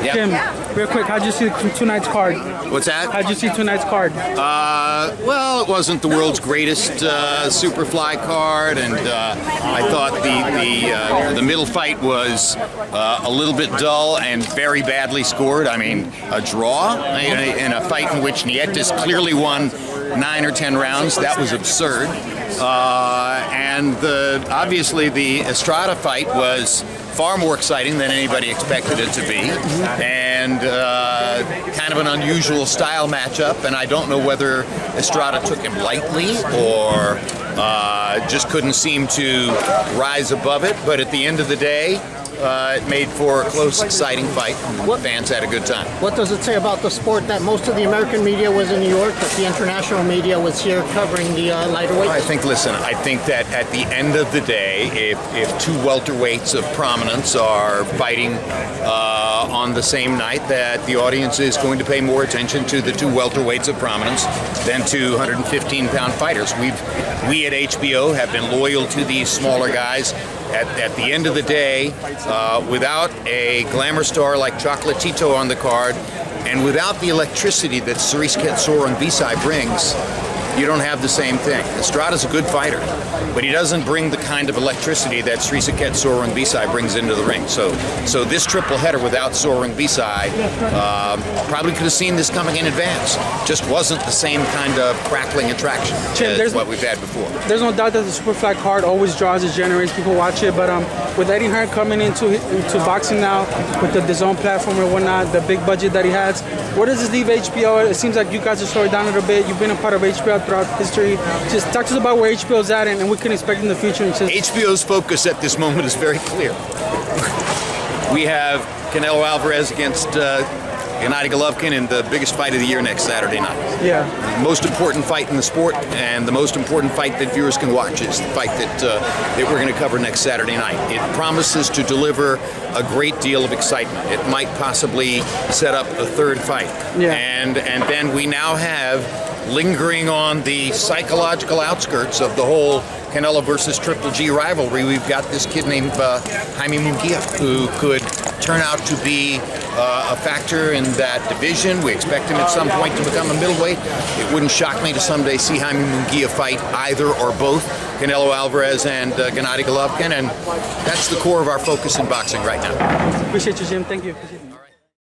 Yep. Jim, real quick, how'd you see tonight's card? What's that? How'd you see tonight's card? Well, it wasn't the world's greatest Superfly card, and I thought the middle fight was a little bit dull and very badly scored. I mean, a draw in a fight in which Nietes clearly won 9 or 10 rounds. That was absurd. And obviously the Estrada fight was far more exciting than anybody expected it to be, and kind of an unusual style matchup, and I don't know whether Estrada took him lightly or just couldn't seem to rise above it, but at the end of the day, it made for a close, exciting fight. Fans had a good time. What does it say about the sport that most of the American media was in New York, but the international media was here covering the lighter weight? I think that at the end of the day, if two welterweights of prominence are fighting on the same night, that the audience is going to pay more attention to the two welterweights of prominence than to 115-pound fighters. We at HBO have been loyal to these smaller guys. At the end of the day, without a glamour star like Chocolatito on the card, and without the electricity that Srisaket Soronvisai brings, you don't have the same thing. Estrada's a good fighter, but he doesn't bring the kind of electricity that Srisaket Soronvisai brings into the ring. So this triple header without Soronvisai, probably could have seen this coming in advance. Just wasn't the same kind of crackling attraction as what we've had before. There's no doubt that the Superfly card always draws, it generates people watch it, but with Eddie Hearn coming into boxing now, with the DAZN platform and whatnot, the big budget that he has, where does this leave HBO? It seems like you guys are slowing down a little bit. You've been a part of HBO throughout history. Just talk to us about where HBO's at and we can expect in the future. HBO's focus at this moment is very clear. We have Canelo Alvarez against Gennady Golovkin in the biggest fight of the year next Saturday night. Yeah. The most important fight in the sport, and the most important fight that viewers can watch is the fight that we're going to cover next Saturday night. It promises to deliver a great deal of excitement. It might possibly set up a third fight. Yeah. And then we now have, lingering on the psychological outskirts of the whole Canelo versus Triple G rivalry, we've got this kid named Jaime Munguia, who could turn out to be a factor in that division. We expect him at some point to become a middleweight. It wouldn't shock me to someday see Jaime Munguia fight either or both Canelo Alvarez and Gennady Golovkin, and that's the core of our focus in boxing right now. Appreciate you, Jim. Thank you.